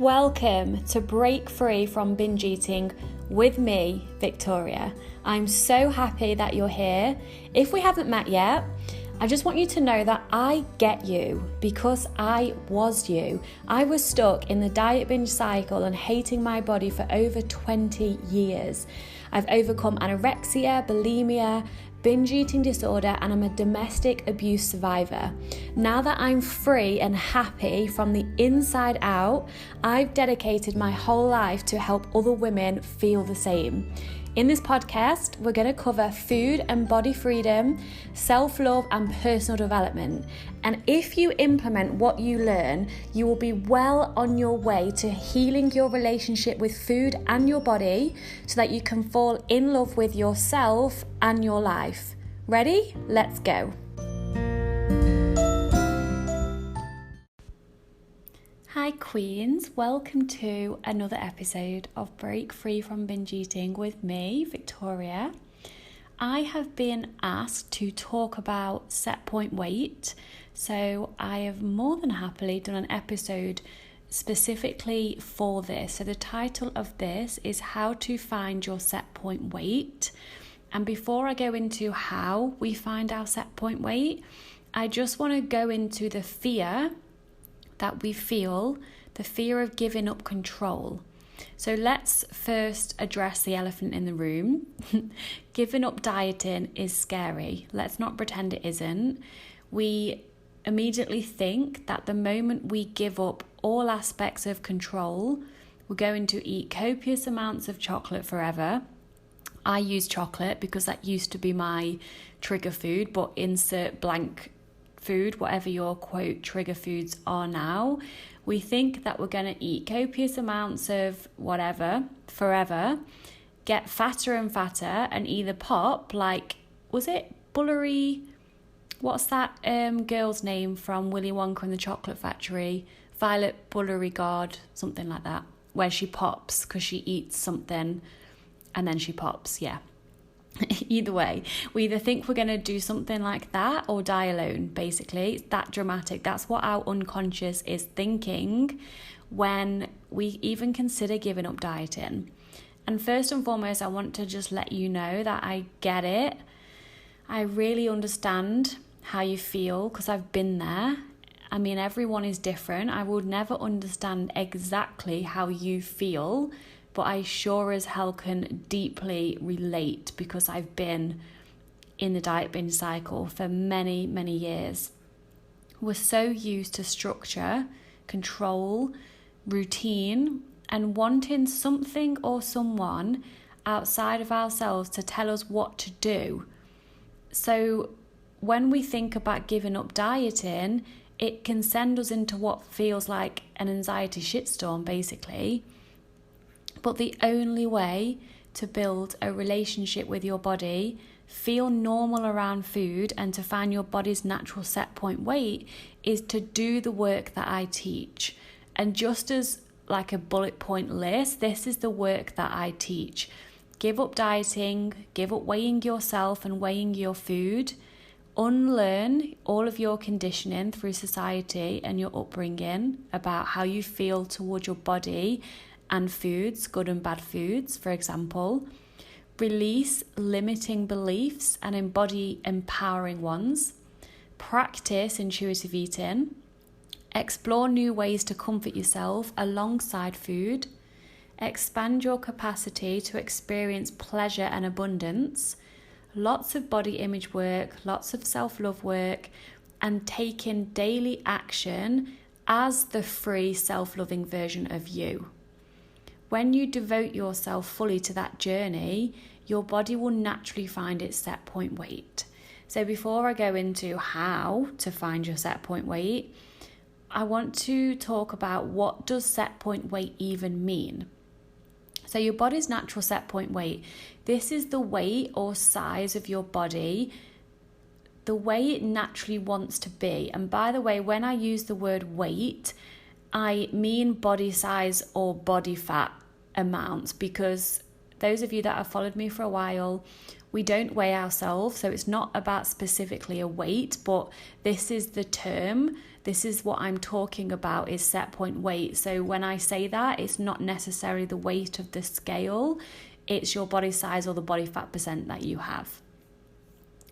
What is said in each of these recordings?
Welcome to Break Free from Binge Eating with me, Victoria. I'm so happy that you're here. If we haven't met yet, I just want you to know that I get you because I was you. I was stuck in the diet binge cycle and hating my body for over 20 years. I've overcome anorexia, bulimia, binge eating disorder, and I'm a domestic abuse survivor. Now that I'm free and happy from the inside out, I've dedicated my whole life to help other women feel the same. In this podcast, we're going to cover food and body freedom, self-love and personal development. And if you implement what you learn, you will be well on your way to healing your relationship with food and your body so that you can fall in love with yourself and your life. Ready? Let's go. Hi Queens, welcome to another episode of Break Free from Binge Eating with me, Victoria. I have been asked to talk about set point weight, so I have more than happily done an episode specifically for this. So the title of this is How to Find Your Set Point Weight. And before I go into how we find our set point weight, I just want to go into the fear that we feel, the fear of giving up control. So let's first address the elephant in the room. Giving up dieting is scary. Let's not pretend it isn't. We immediately think that the moment we give up all aspects of control, we're going to eat copious amounts of chocolate forever. I use chocolate because that used to be my trigger food, but insert blank food, whatever your quote trigger foods are now. We think that we're going to eat copious amounts of whatever forever, get fatter and fatter, and either pop like, was it Bullery? What's that girl's name from Willy Wonka and the Chocolate Factory? Violet Beauregarde, something like that, where she pops because she eats something and then she pops, yeah. Either way, we either think we're going to do something like that or die alone, basically. It's that dramatic. That's what our unconscious is thinking when we even consider giving up dieting. And first and foremost, I want to just let you know that I get it. I really understand how you feel because I've been there. I mean, everyone is different. I would never understand exactly how you feel, but I sure as hell can deeply relate because I've been in the diet binge cycle for many, many years. We're so used to structure, control, routine, and wanting something or someone outside of ourselves to tell us what to do. So when we think about giving up dieting, it can send us into what feels like an anxiety shitstorm, basically. But the only way to build a relationship with your body, feel normal around food, and to find your body's natural set point weight is to do the work that I teach. And just as like a bullet point list, this is the work that I teach. Give up dieting, give up weighing yourself and weighing your food, unlearn all of your conditioning through society and your upbringing about how you feel towards your body and foods, good and bad foods, for example. Release limiting beliefs and embody empowering ones. Practice intuitive eating. Explore new ways to comfort yourself alongside food. Expand your capacity to experience pleasure and abundance. Lots of body image work, lots of self-love work, and taking daily action as the free self-loving version of you. When you devote yourself fully to that journey, your body will naturally find its set point weight. So before I go into how to find your set point weight, I want to talk about what does set point weight even mean. So your body's natural set point weight, this is the weight or size of your body, the way it naturally wants to be. And by the way, when I use the word weight, I mean body size or body fat amounts, because those of you that have followed me for a while, we don't weigh ourselves, so it's not about specifically a weight, but this is the term This is what I'm talking about, is set point weight. So when I say that, it's not necessarily the weight of the scale, it's your body size or the body fat percent that you have.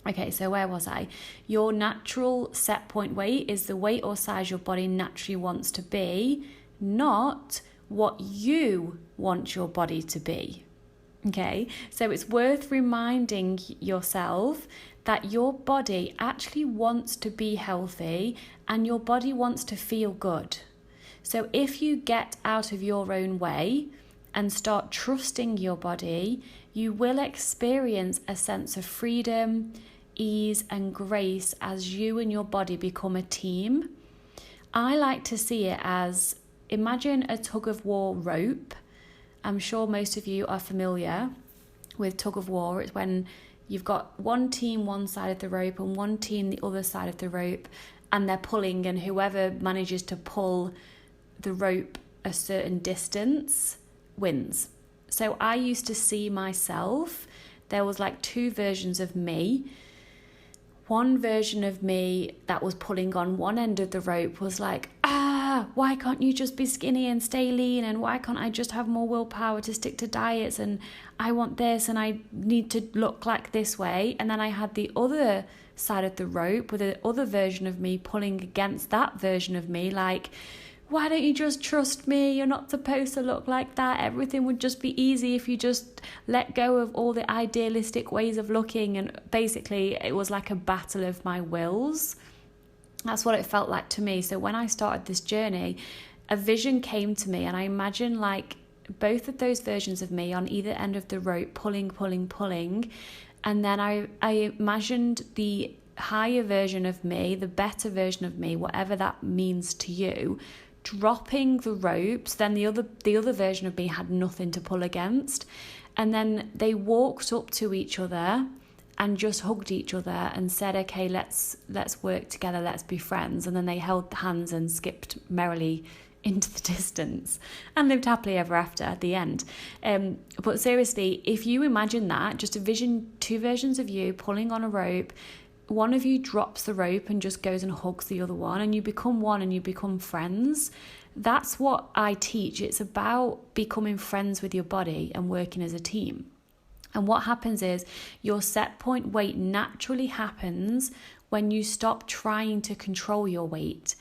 Okay, so where was I? Your natural set point weight is the weight or size your body naturally wants to be, not what you want your body to be. Okay, so it's worth reminding yourself that your body actually wants to be healthy and your body wants to feel good. So if you get out of your own way and start trusting your body, you will experience a sense of freedom, ease and grace as you and your body become a team. I like to see it as, imagine a tug of war rope. I'm sure most of you are familiar with tug of war. It's when you've got one team one side of the rope and one team the other side of the rope, and they're pulling, and whoever manages to pull the rope a certain distance wins. So I used to see myself, there was like two versions of me. One version of me that was pulling on one end of the rope was like, why can't you just be skinny and stay lean? And why can't I just have more willpower to stick to diets? And I want this and I need to look like this way. And then I had the other side of the rope with the other version of me pulling against that version of me, like, why don't you just trust me? You're not supposed to look like that. Everything would just be easy if you just let go of all the idealistic ways of looking. And basically, it was like a battle of my wills. That's what it felt like to me. So when I started this journey, a vision came to me, and I imagined like both of those versions of me on either end of the rope pulling. And then I imagined the higher version of me, the better version of me, whatever that means to you, dropping the ropes. Then the other version of me had nothing to pull against. And then they walked up to each other and just hugged each other and said, okay, let's work together, let's be friends. And then they held hands and skipped merrily into the distance and lived happily ever after at the end. But seriously, if you imagine that, just envision two versions of you pulling on a rope. One of you drops the rope and just goes and hugs the other one, and you become one and you become friends. That's what I teach. It's about becoming friends with your body and working as a team. And what happens is your set point weight naturally happens when you stop trying to control your weight.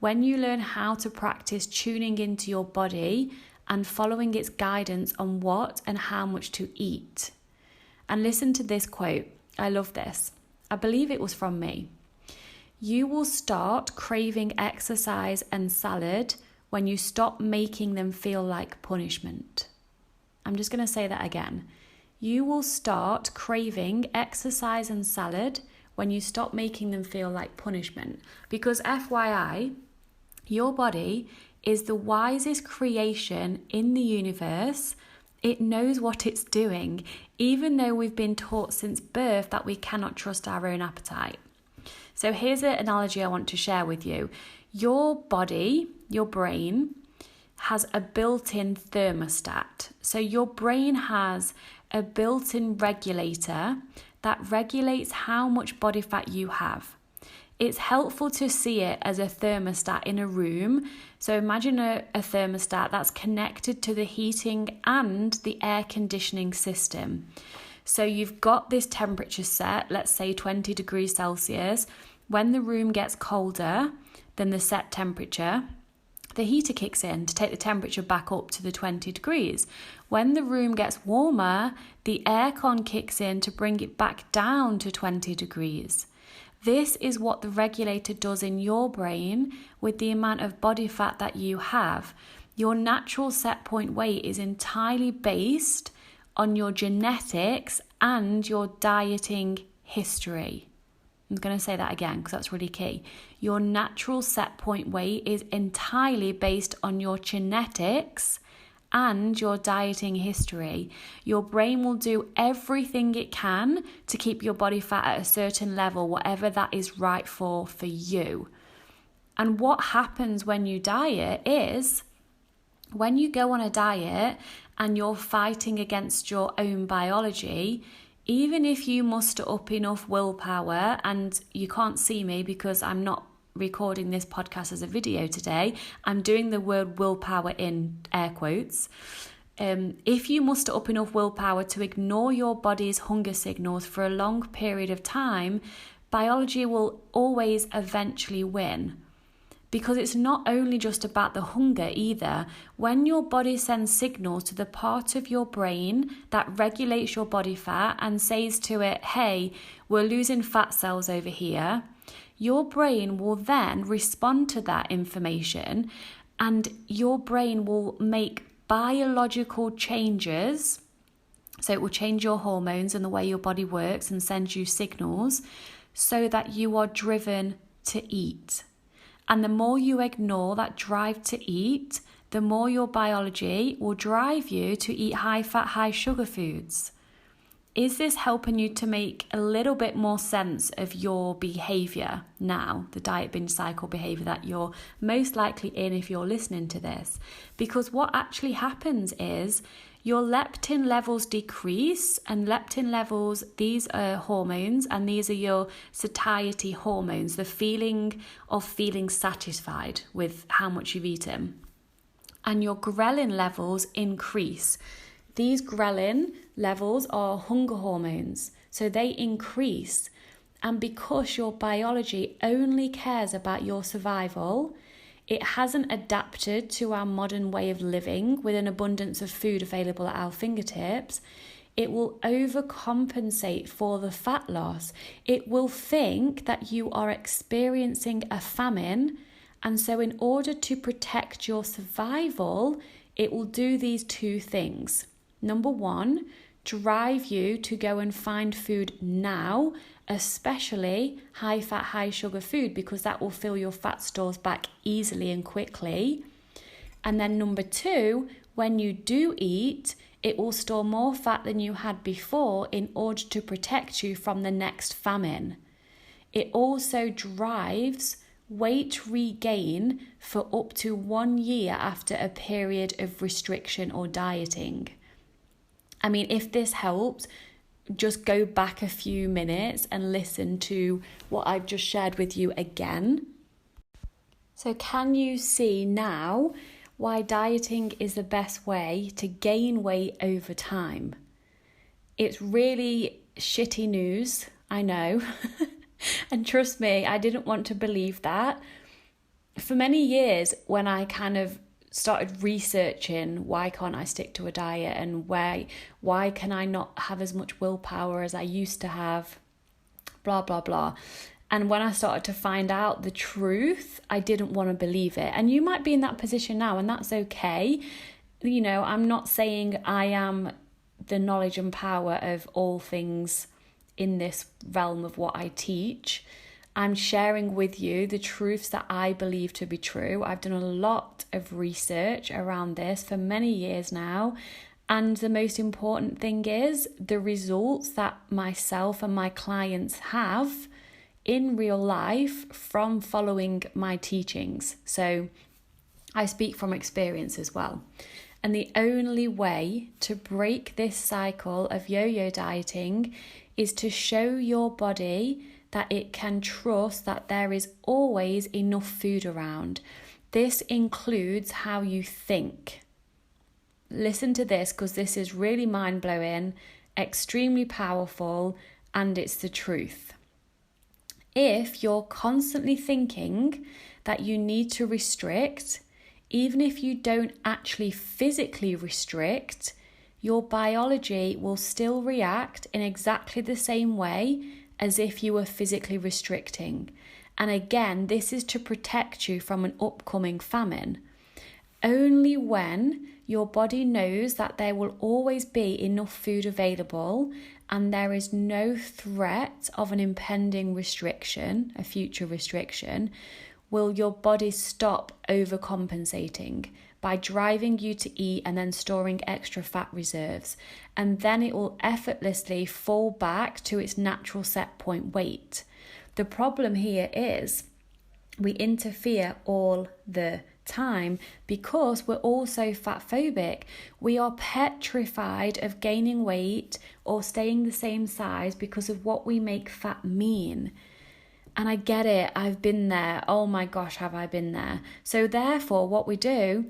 When you learn how to practice tuning into your body and following its guidance on what and how much to eat. And listen to this quote. I love this. I believe it was from me. You will start craving exercise and salad when you stop making them feel like punishment. I'm just going to say that again. You will start craving exercise and salad when you stop making them feel like punishment. Because FYI, your body is the wisest creation in the universe. It knows what it's doing, even though we've been taught since birth that we cannot trust our own appetite. So here's an analogy I want to share with you. Your body, your brain, has a built-in thermostat. So your brain has a built-in regulator that regulates how much body fat you have. It's helpful to see it as a thermostat in a room. So imagine a thermostat that's connected to the heating and the air conditioning system. So you've got this temperature set, let's say 20 degrees Celsius. When the room gets colder than the set temperature, the heater kicks in to take the temperature back up to the 20 degrees. When the room gets warmer, the aircon kicks in to bring it back down to 20 degrees. This is what the regulator does in your brain with the amount of body fat that you have. Your natural set point weight is entirely based on your genetics and your dieting history. I'm going to say that again because that's really key. Your natural set point weight is entirely based on your genetics and your dieting history. Your brain will do everything it can to keep your body fat at a certain level, whatever that is right for you. And what happens when you diet is, when you go on a diet and you're fighting against your own biology, even if you muster up enough willpower, and you can't see me because I'm not recording this podcast as a video today, I'm doing the word willpower in air quotes. If you muster up enough willpower to ignore your body's hunger signals for a long period of time, biology will always eventually win. Because it's not only just about the hunger either. When your body sends signals to the part of your brain that regulates your body fat and says to it, hey, we're losing fat cells over here, your brain will then respond to that information, and your brain will make biological changes. So it will change your hormones and the way your body works and send you signals so that you are driven to eat. And the more you ignore that drive to eat, the more your biology will drive you to eat high fat, high sugar foods. Is this helping you to make a little bit more sense of your behaviour now, the diet binge cycle behaviour that you're most likely in if you're listening to this? Because what actually happens is your leptin levels decrease, and leptin levels, these are hormones, and these are your satiety hormones, the feeling of feeling satisfied with how much you've eaten. And your ghrelin levels increase. These ghrelin levels are hunger hormones, so they increase. And because your biology only cares about your survival, it hasn't adapted to our modern way of living with an abundance of food available at our fingertips. It will overcompensate for the fat loss. It will think that you are experiencing a famine, and so in order to protect your survival, it will do these two things. Number one, drive you to go and find food now, especially high fat, high sugar food, because that will fill your fat stores back easily and quickly. And then number two, when you do eat, it will store more fat than you had before in order to protect you from the next famine. It also drives weight regain for up to 1 year after a period of restriction or dieting. I mean, if this helps, just go back a few minutes and listen to what I've just shared with you again. So can you see now why dieting is the best way to gain weight over time? It's really shitty news, I know. And trust me, I didn't want to believe that. For many years, when I kind of started researching why can't I stick to a diet and why can I not have as much willpower as I used to have, blah, blah, blah. And when I started to find out the truth, I didn't want to believe it. And you might be in that position now, and that's okay. You know, I'm not saying I am the knowledge and power of all things in this realm of what I teach. I'm sharing with you the truths that I believe to be true. I've done a lot of research around this for many years now. And the most important thing is the results that myself and my clients have in real life from following my teachings. So I speak from experience as well. And the only way to break this cycle of yo-yo dieting is to show your body that it can trust that there is always enough food around. This includes how you think. Listen to this, because this is really mind-blowing, extremely powerful, and it's the truth. If you're constantly thinking that you need to restrict, even if you don't actually physically restrict, your biology will still react in exactly the same way as if you were physically restricting. And again, this is to protect you from an upcoming famine. Only when your body knows that there will always be enough food available and there is no threat of an impending restriction, a future restriction, will your body stop overcompensating by driving you to eat and then storing extra fat reserves. And then it will effortlessly fall back to its natural set point weight. The problem here is we interfere all the time because we're also fat phobic. We are petrified of gaining weight or staying the same size because of what we make fat mean. And I get it, I've been there. Oh my gosh, have I been there? So therefore, what we do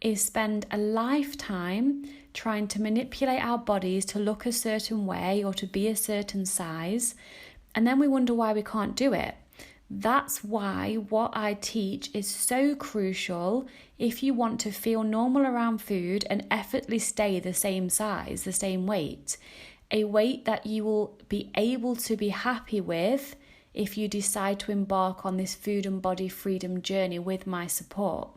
is spend a lifetime trying to manipulate our bodies to look a certain way or to be a certain size. And then we wonder why we can't do it. That's why what I teach is so crucial if you want to feel normal around food and effortlessly stay the same size, the same weight. A weight that you will be able to be happy with if you decide to embark on this food and body freedom journey with my support.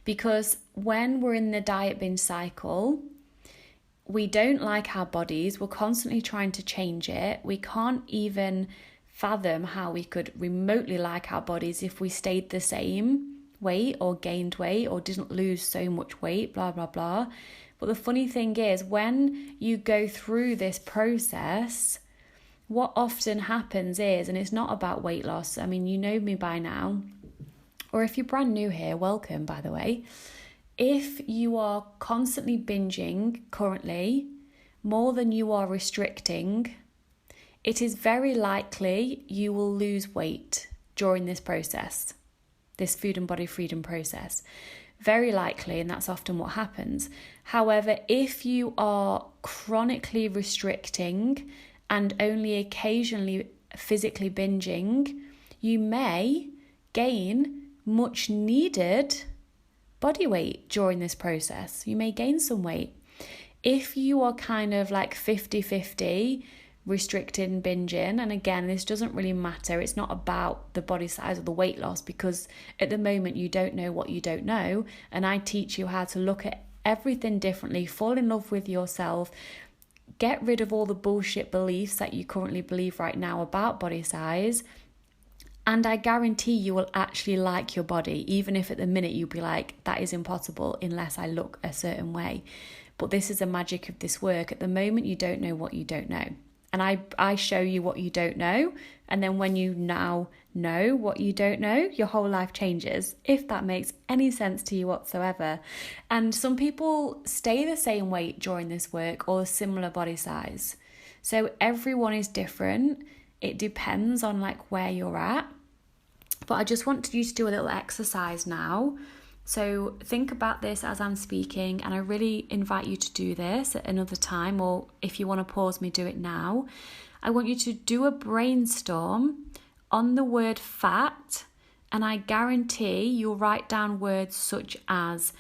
Because when we're in the diet binge cycle, we don't like our bodies, we're constantly trying to change it, we can't even fathom how we could remotely like our bodies if we stayed the same weight or gained weight or didn't lose so much weight, blah, blah, blah. But the funny thing is, when you go through this process, what often happens is, and it's not about weight loss, I mean, you know me by now, or if you're brand new here, welcome, by the way. If you are constantly binging currently, more than you are restricting, it is very likely you will lose weight during this process, this food and body freedom process. Very likely, and that's often what happens. However, if you are chronically restricting and only occasionally physically binging, you may gain much needed body weight during this process. You may gain some weight. If you are kind of like 50-50, restricted and binging, and again, this doesn't really matter, it's not about the body size or the weight loss, because at the moment you don't know what you don't know, and I teach you how to look at everything differently, fall in love with yourself, get rid of all the bullshit beliefs that you currently believe right now about body size, and I guarantee you will actually like your body, even if at the minute you'll be like, that is impossible unless I look a certain way. But this is the magic of this work. At the moment you don't know what you don't know. And I show you what you don't know. And then when you now know what you don't know, your whole life changes, if that makes any sense to you whatsoever. And some people stay the same weight during this work or a similar body size. So everyone is different. It depends on like where you're at. But I just want you to do a little exercise now. So think about this as I'm speaking, and I really invite you to do this at another time, or if you want to pause me, do it now. I want you to do a brainstorm on the word fat, and I guarantee you'll write down words such as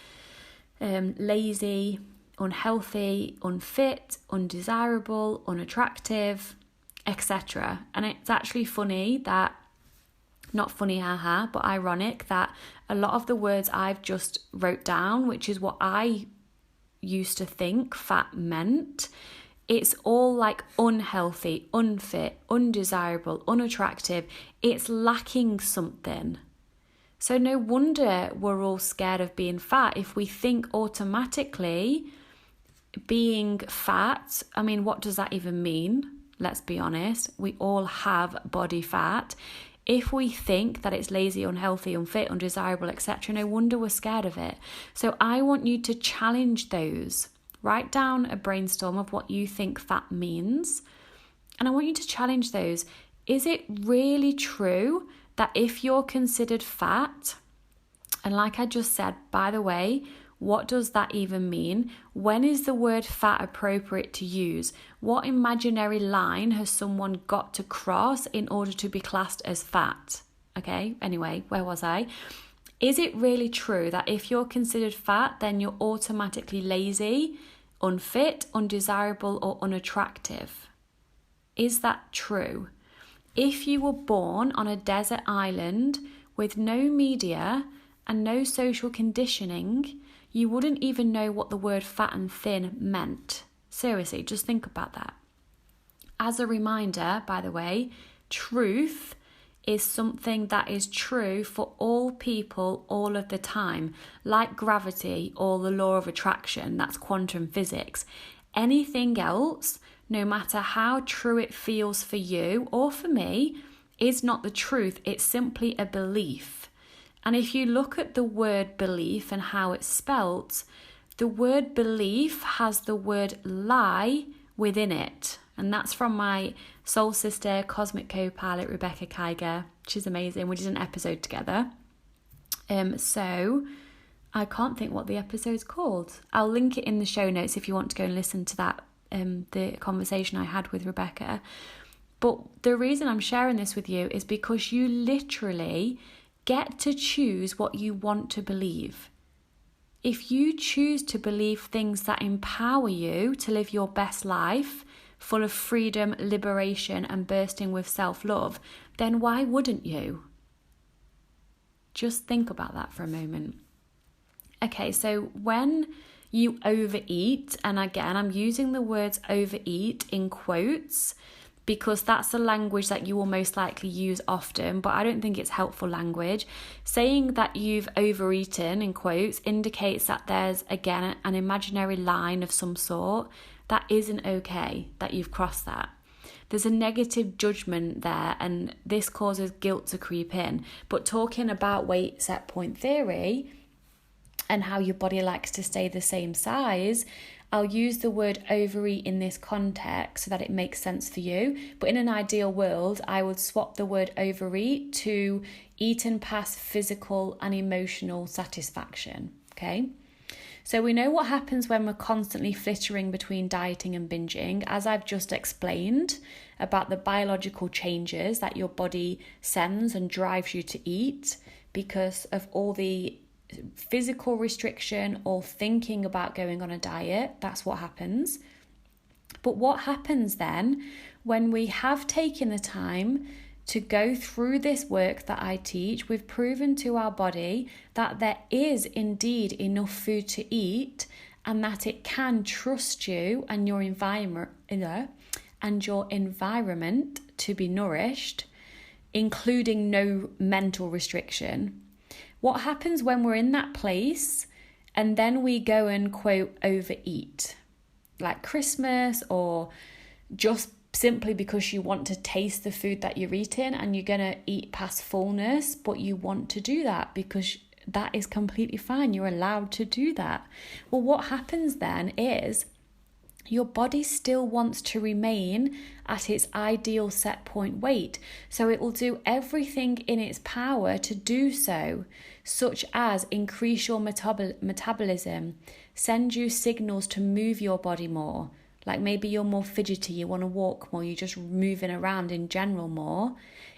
lazy, unhealthy, unfit, undesirable, unattractive, etc. And it's actually funny that, not funny, haha, but ironic that a lot of the words I've just wrote down, which is what I used to think fat meant, it's all like unhealthy, unfit, undesirable, unattractive. It's lacking something. So no wonder we're all scared of being fat if we think automatically being fat. I mean, what does that even mean? Let's be honest. We all have body fat. If we think that it's lazy, unhealthy, unfit, undesirable, etc., no wonder we're scared of it. So I want you to challenge those. Write down a brainstorm of what you think fat means. And I want you to challenge those. Is it really true that if you're considered fat, and like I just said, by the way, what does that even mean? When is the word fat appropriate to use? What imaginary line has someone got to cross in order to be classed as fat? Okay, anyway, where was I? Is it really true that if you're considered fat, then you're automatically lazy, unfit, undesirable, or unattractive? Is that true? If you were born on a desert island with no media and no social conditioning, you wouldn't even know what the word fat and thin meant. Seriously, just think about that. As a reminder, by the way, truth is something that is true for all people all of the time, like gravity or the law of attraction, that's quantum physics. Anything else, no matter how true it feels for you or for me, is not the truth. It's simply a belief. And if you look at the word belief and how it's spelt, the word belief has the word lie within it, And that's from my soul sister, cosmic co-pilot, Rebecca Kiger. She's amazing. We did an episode together. So I can't think what the episode's called. I'll link it in the show notes if you want to go and listen to that, the conversation I had with Rebecca. But the reason I'm sharing this with you is because you literally get to choose what you want to believe. If you choose to believe things that empower you to live your best life, full of freedom, liberation, and bursting with self-love, then why wouldn't you? Just think about that for a moment. Okay, so when you overeat, and again, I'm using the words overeat in quotes, because that's the language that you will most likely use often, but I don't think it's helpful language. Saying that you've overeaten, in quotes, indicates that there's, again, an imaginary line of some sort that isn't okay, that you've crossed that. There's a negative judgment there, and this causes guilt to creep in. But talking about weight set point theory and how your body likes to stay the same size, I'll use the word overeat in this context so that it makes sense for you. But in an ideal world, I would swap the word overeat to eaten past physical and emotional satisfaction, okay? So we know what happens when we're constantly flittering between dieting and binging, as I've just explained about the biological changes that your body sends and drives you to eat because of all the physical restriction or thinking about going on a diet. That's what happens. But what happens then when we have taken the time to go through this work that I teach? We've proven to our body that there is indeed enough food to eat and that it can trust you and your environment to be nourished, including no mental restriction. What happens when we're in that place and then we go and, quote, overeat, like Christmas, or just simply because you want to taste the food that you're eating and you're going to eat past fullness, but you want to do that because that is completely fine. You're allowed to do that. Well, what happens then is your body still wants to remain at its ideal set point weight. So it will do everything in its power to do so, such as increase your metabolism, send you signals to move your body more. Like maybe you're more fidgety, you want to walk more, you're just moving around in general more.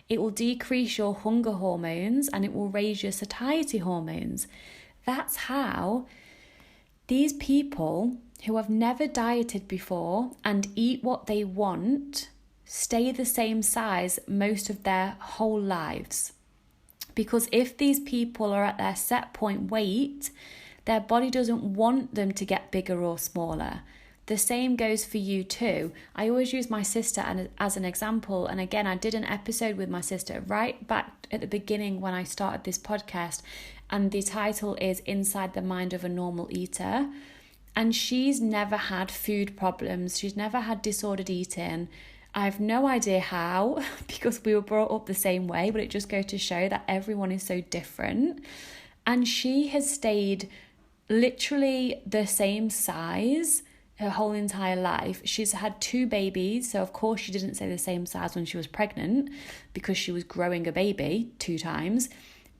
It will decrease your hunger hormones and it will raise your satiety hormones. That's how these people who have never dieted before and eat what they want stay the same size most of their whole lives. Because if these people are at their set point weight, their body doesn't want them to get bigger or smaller. The same goes for you too. I always use my sister as an example. And again, I did an episode with my sister right back at the beginning when I started this podcast. And the title is Inside the Mind of a Normal Eater. And she's never had food problems. She's never had disordered eating. I have no idea how, because we were brought up the same way, but it just goes to show that everyone is so different. And she has stayed literally the same size her whole entire life. She's had 2 babies, so of course she didn't stay the same size when she was pregnant because she was growing a baby 2 times.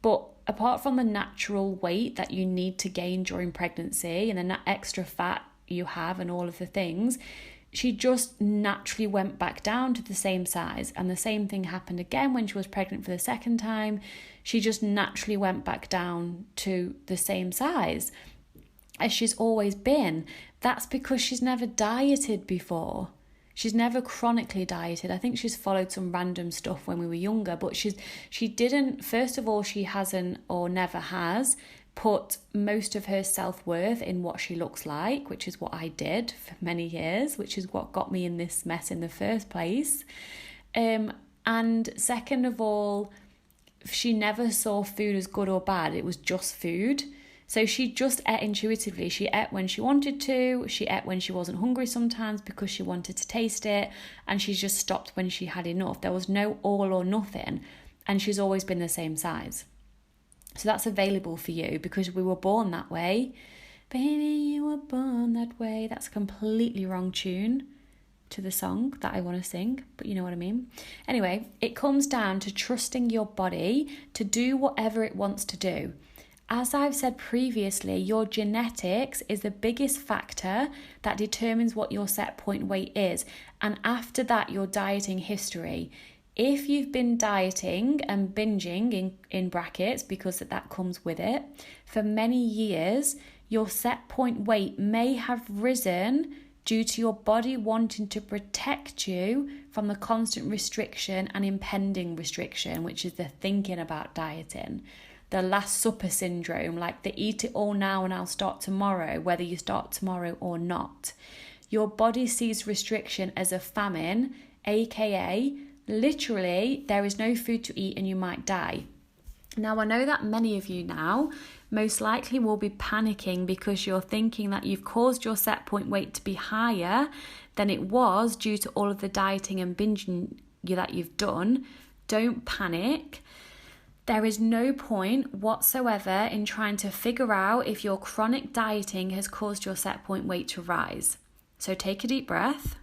But apart from the natural weight that you need to gain during pregnancy and the extra fat you have and all of the things, she just naturally went back down to the same size. And the same thing happened again when she was pregnant for the second time. She just naturally went back down to the same size as she's always been. That's because she's never dieted before. She's never chronically dieted. I think she's followed some random stuff when we were younger, but she didn't, first of all, she hasn't or never has put most of her self-worth in what she looks like, which is what I did for many years, which is what got me in this mess in the first place. And second of all, she never saw food as good or bad. It was just food. So she just ate intuitively. She ate when she wanted to. She ate when she wasn't hungry sometimes because she wanted to taste it. And she just stopped when she had enough. There was no all or nothing. And she's always been the same size. So that's available for you because we were born that way. Baby, you were born that way. That's a completely wrong tune. to the song that I want to sing, but you know what I mean. Anyway, it comes down to trusting your body to do whatever it wants to do. As I've said previously, your genetics is the biggest factor that determines what your set point weight is. And after that, your dieting history. If you've been dieting and binging in brackets, because that comes with it, for many years, your set point weight may have risen due to your body wanting to protect you from the constant restriction and impending restriction, which is the thinking about dieting. The Last Supper syndrome, like the eat it all now and I'll start tomorrow, whether you start tomorrow or not. Your body sees restriction as a famine, aka literally there is no food to eat and you might die. Now, I know that many of you now most likely will be panicking because you're thinking that you've caused your set point weight to be higher than it was due to all of the dieting and binging that you've done. Don't panic. There is no point whatsoever in trying to figure out if your chronic dieting has caused your set point weight to rise. So take a deep breath.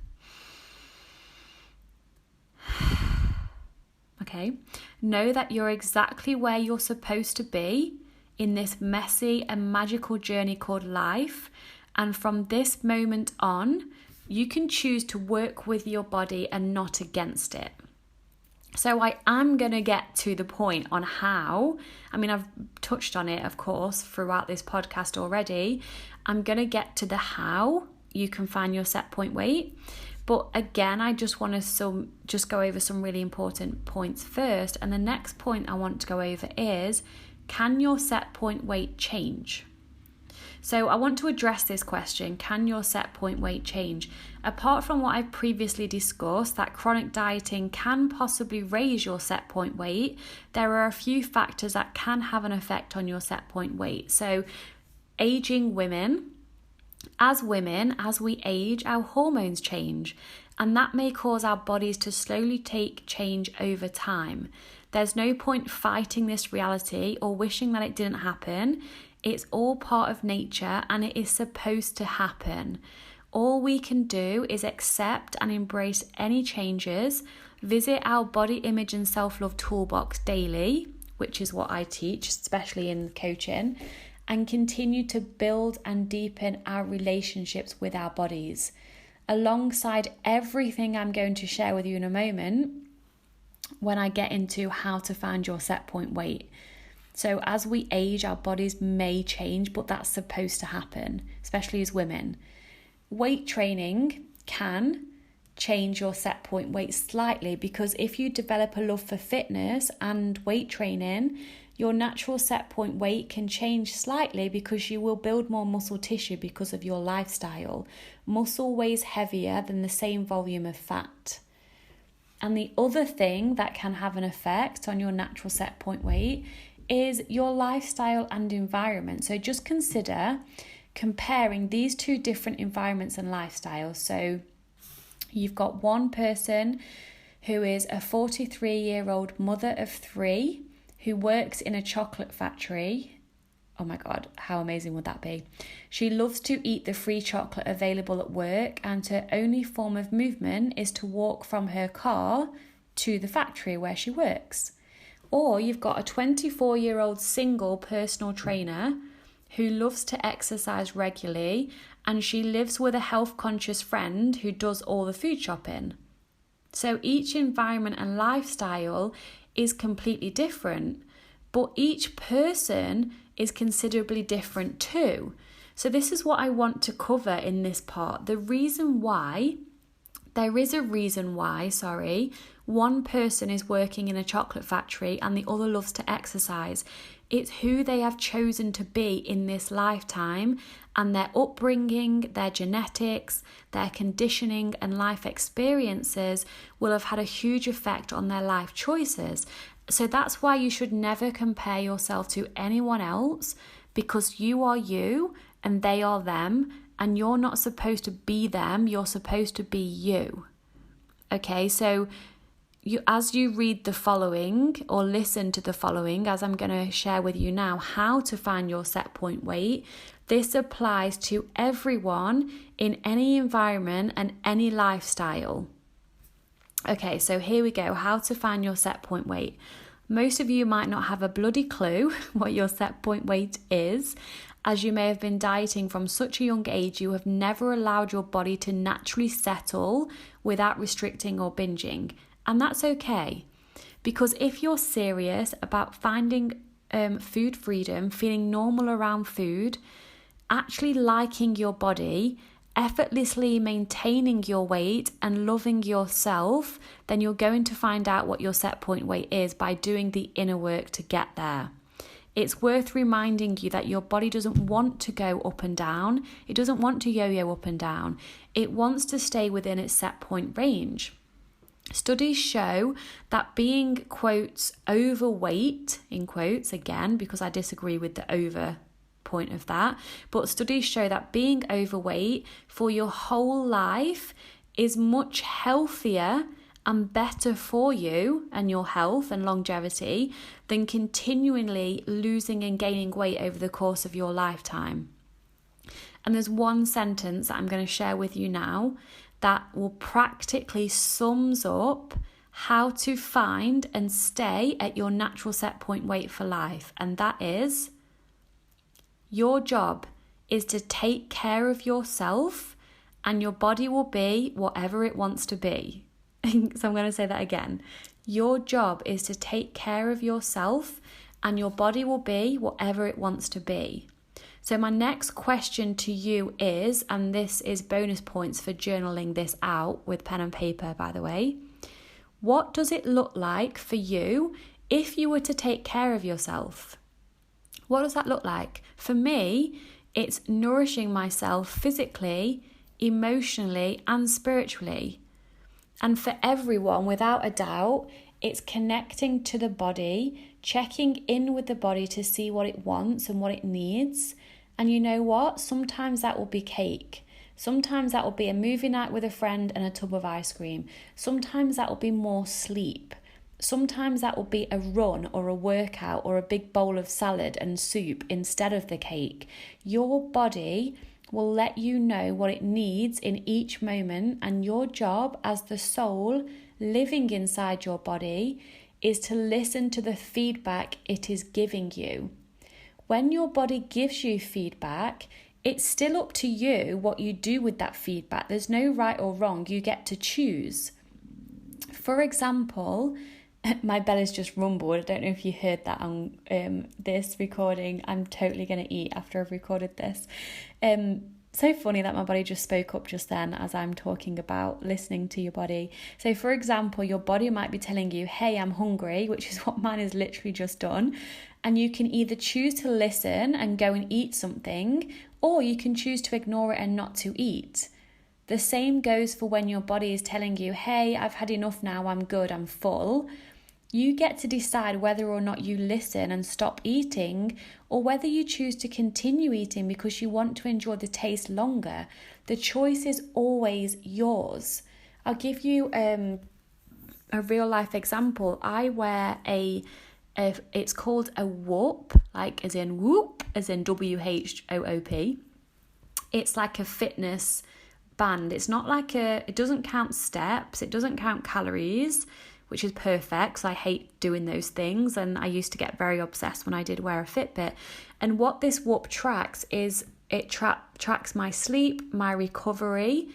Okay, know that you're exactly where you're supposed to be in this messy and magical journey called life. And from this moment on, you can choose to work with your body and not against it. So I am going to get to the point on how, I've touched on it, of course, throughout this podcast already. I'm going to get to the how you can find your set point weight. But again, I just want to just go over some really important points first. And the next point I want to go over is, can your set point weight change? So I want to address this question, can your set point weight change? Apart from what I've previously discussed, that chronic dieting can possibly raise your set point weight, there are a few factors that can have an effect on your set point weight. So aging women, as we age, our hormones change, and that may cause our bodies to slowly take change over time. There's no point fighting this reality or wishing that it didn't happen. It's all part of nature and it is supposed to happen. All we can do is accept and embrace any changes, visit our body image and self-love toolbox daily, which is what I teach, especially in coaching, and continue to build and deepen our relationships with our bodies. Alongside everything I'm going to share with you in a moment, when I get into how to find your set point weight. So as we age, our bodies may change, but that's supposed to happen, especially as women. Weight training can change your set point weight slightly, because if you develop a love for fitness and weight training, your natural set point weight can change slightly because you will build more muscle tissue because of your lifestyle. Muscle weighs heavier than the same volume of fat. And the other thing that can have an effect on your natural set point weight is your lifestyle and environment. So just consider comparing these two different environments and lifestyles. So you've got one person who is a 43-year-old mother of 3 who works in a chocolate factory. Oh my God, how amazing would that be? She loves to eat the free chocolate available at work, and her only form of movement is to walk from her car to the factory where she works. Or you've got a 24-year-old single personal trainer who loves to exercise regularly, and she lives with a health-conscious friend who does all the food shopping. So each environment and lifestyle is completely different, but each person is considerably different too. So this is what I want to cover in this part. There is a reason why, one person is working in a chocolate factory and the other loves to exercise. It's who they have chosen to be in this lifetime, and their upbringing, their genetics, their conditioning and life experiences will have had a huge effect on their life choices. So that's why you should never compare yourself to anyone else, because you are you and they are them, and you're not supposed to be them, you're supposed to be you. Okay, so as you read the following or listen to the following, as I'm going to share with you now, how to find your set point weight, this applies to everyone in any environment and any lifestyle. Okay, so here we go. How to find your set point weight. Most of you might not have a bloody clue what your set point weight is, as you may have been dieting from such a young age. You have never allowed your body to naturally settle without restricting or binging. And that's okay, because if you're serious about finding food freedom, feeling normal around food, actually liking your body, effortlessly maintaining your weight and loving yourself, then you're going to find out what your set point weight is by doing the inner work to get there. It's worth reminding you that your body doesn't want to go up and down. It doesn't want to yo-yo up and down. It wants to stay within its set point range. Studies show that being, quotes, overweight, in quotes, again, because I disagree with the over point of that, but studies show that being overweight for your whole life is much healthier and better for you and your health and longevity than continually losing and gaining weight over the course of your lifetime. And there's one sentence that I'm going to share with you now that will practically sums up how to find and stay at your natural set point weight for life. And that is, your job is to take care of yourself and your body will be whatever it wants to be. So I'm going to say that again. Your job is to take care of yourself and your body will be whatever it wants to be. So my next question to you is, and this is bonus points for journaling this out with pen and paper, by the way, what does it look like for you if you were to take care of yourself? What does that look like? For me, it's nourishing myself physically, emotionally, and spiritually. And for everyone, without a doubt, it's connecting to the body, checking in with the body to see what it wants and what it needs. And you know what? Sometimes that will be cake. Sometimes that will be a movie night with a friend and a tub of ice cream. Sometimes that will be more sleep. Sometimes that will be a run or a workout or a big bowl of salad and soup instead of the cake. Your body will let you know what it needs in each moment, and your job as the soul living inside your body is to listen to the feedback it is giving you. When your body gives you feedback, it's still up to you what you do with that feedback. There's no right or wrong. You get to choose. For example, my belly's just rumbled. I don't know if you heard that on this recording. I'm totally going to eat after I've recorded this. So funny that my body just spoke up just then as I'm talking about listening to your body. So for example, your body might be telling you, hey, I'm hungry, which is what mine has literally just done. And you can either choose to listen and go and eat something, or you can choose to ignore it and not to eat. The same goes for when your body is telling you, hey, I've had enough now, I'm good, I'm full. You get to decide whether or not you listen and stop eating, or whether you choose to continue eating because you want to enjoy the taste longer. The choice is always yours. I'll give you a real life example. I wear it's called a whoop, like as in whoop, as in WHOOP. It's like a fitness band. It's not like it doesn't count steps, it doesn't count calories, which is perfect, so I hate doing those things, and I used to get very obsessed when I did wear a Fitbit. And what this Whoop tracks is it tracks my sleep, my recovery,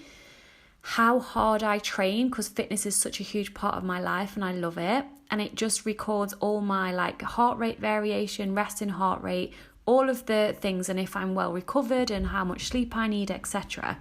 how hard I train, because fitness is such a huge part of my life and I love it. And it just records all my heart rate variation, resting heart rate, all of the things, and if I'm well recovered and how much sleep I need, etc.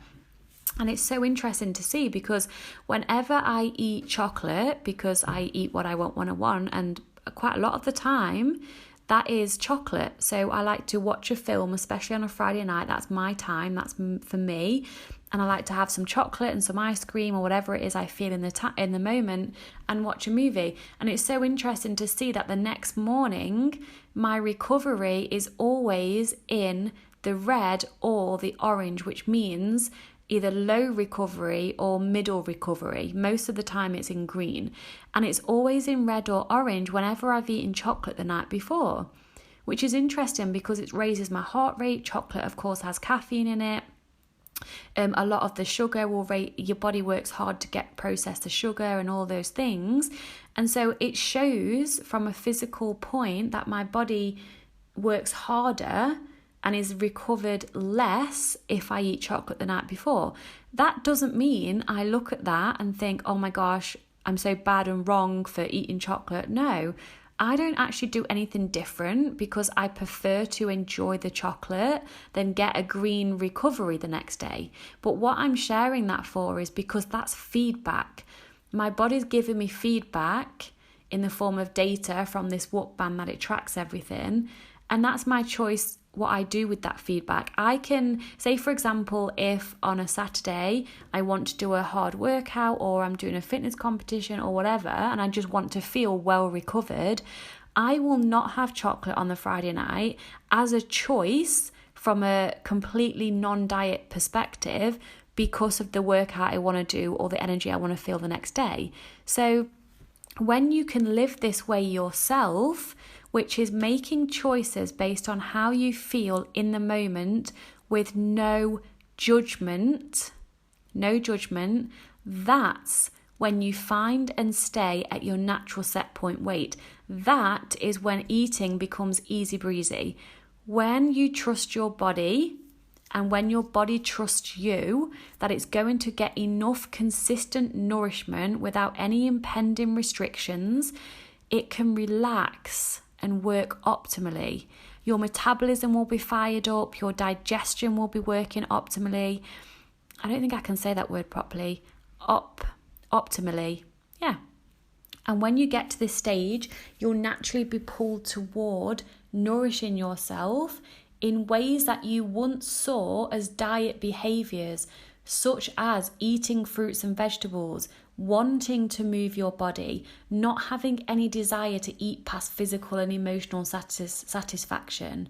And it's so interesting to see, because whenever I eat chocolate, because I eat what I want, and quite a lot of the time, that is chocolate. So I like to watch a film, especially on a Friday night. That's my time, that's for me. And I like to have some chocolate and some ice cream or whatever it is I feel in the moment, and watch a movie. And it's so interesting to see that the next morning, my recovery is always in the red or the orange, which means either low recovery or middle recovery. Most of the time it's in green, and it's always in red or orange whenever I've eaten chocolate the night before, which is interesting because it raises my heart rate. Chocolate, of course, has caffeine in it. A lot of the sugar your body works hard to process the sugar and all those things. And so it shows from a physical point that my body works harder and is recovered less if I eat chocolate the night before. That doesn't mean I look at that and think, oh my gosh, I'm so bad and wrong for eating chocolate. No, I don't actually do anything different because I prefer to enjoy the chocolate than get a green recovery the next day. But what I'm sharing that for is because that's feedback. My body's giving me feedback in the form of data from this walk band that it tracks everything. And that's my choice, what I do with that feedback. I can say, for example, if on a Saturday I want to do a hard workout or I'm doing a fitness competition or whatever, and I just want to feel well recovered, I will not have chocolate on the Friday night as a choice from a completely non-diet perspective because of the workout I want to do or the energy I want to feel the next day. So when you can live this way yourself, which is making choices based on how you feel in the moment with no judgment, that's when you find and stay at your natural set point weight. That is when eating becomes easy breezy. When you trust your body and when your body trusts you that it's going to get enough consistent nourishment without any impending restrictions, it can relax and work optimally. Your metabolism will be fired up, your digestion will be working optimally. I don't think I can say that word properly. Optimally. Yeah. And when you get to this stage, you'll naturally be pulled toward nourishing yourself in ways that you once saw as diet behaviors, such as eating fruits and vegetables, wanting to move your body, not having any desire to eat past physical and emotional satisfaction.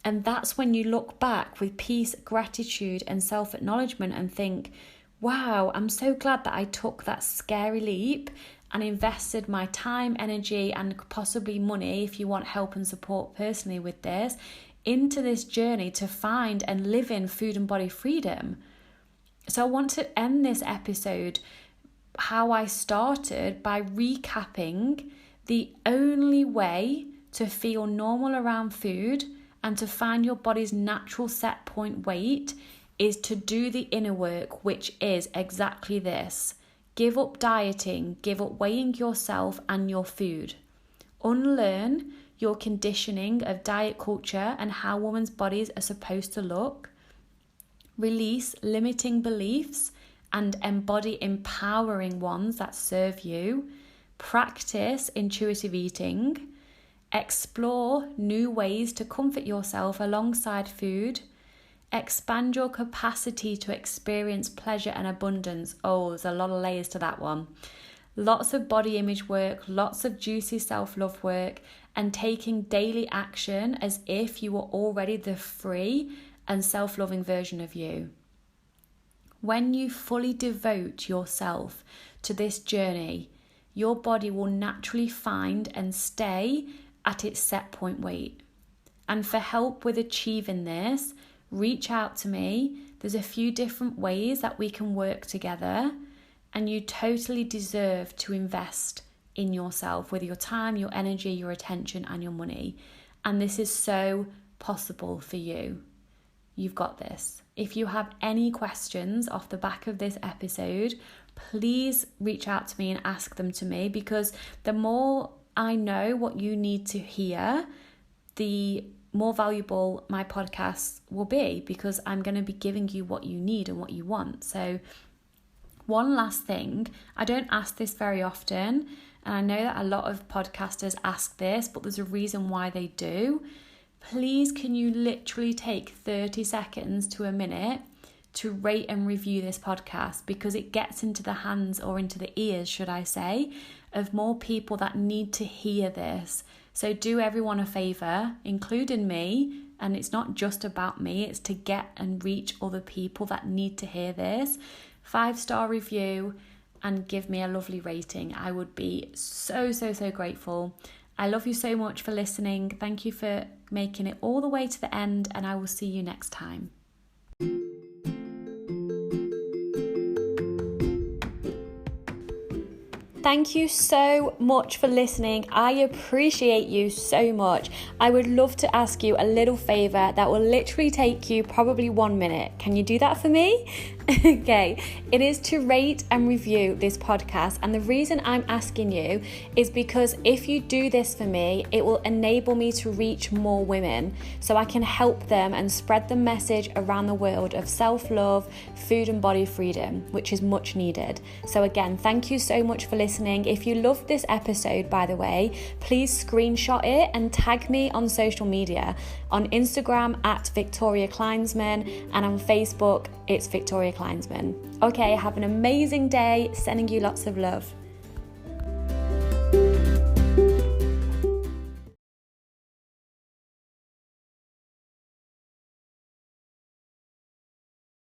And that's when you look back with peace, gratitude, and self-acknowledgement and think, wow, I'm so glad that I took that scary leap and invested my time, energy, and possibly money, if you want help and support personally with this, into this journey to find and live in food and body freedom. So I want to end this episode how I started by recapping the only way to feel normal around food and to find your body's natural set point weight is to do the inner work, which is exactly this. Give up dieting, give up weighing yourself and your food. Unlearn your conditioning of diet culture and how women's bodies are supposed to look. Release limiting beliefs and embody empowering ones that serve you. Practice intuitive eating. Explore new ways to comfort yourself alongside food. Expand your capacity to experience pleasure and abundance. Oh, there's a lot of layers to that one. Lots of body image work, lots of juicy self-love work, and taking daily action as if you were already the free and self-loving version of you. When you fully devote yourself to this journey, your body will naturally find and stay at its set point weight. And for help with achieving this, reach out to me. There's a few different ways that we can work together, and you totally deserve to invest in yourself with your time, your energy, your attention, and your money. And this is so possible for you. You've got this. If you have any questions off the back of this episode, please reach out to me and ask them to me, because the more I know what you need to hear, the more valuable my podcasts will be, because I'm going to be giving you what you need and what you want. So one last thing, I don't ask this very often, and I know that a lot of podcasters ask this, but there's a reason why they do. Please, can you literally take 30 seconds to a minute to rate and review this podcast, because it gets into the hands, or into the ears, should I say, of more people that need to hear this. So do everyone a favour, including me, and it's not just about me, it's to get and reach other people that need to hear this. 5-star review and give me a lovely rating. I would be so grateful. I love you so much for listening. Thank you for making it all the way to the end, and I will see you next time. Thank you so much for listening. I appreciate you so much. I would love to ask you a little favor that will literally take you probably 1 minute. Can you do that for me? Okay, it is to rate and review this podcast. And the reason I'm asking you is because if you do this for me, it will enable me to reach more women so I can help them and spread the message around the world of self-love, food and body freedom, which is much needed. So again, thank you so much for listening. If you loved this episode, by the way, please screenshot it and tag me on social media. On Instagram at Victoria Kleinsman, and on Facebook it's Victoria Kleinsman. Okay, have an amazing day. Sending you lots of love.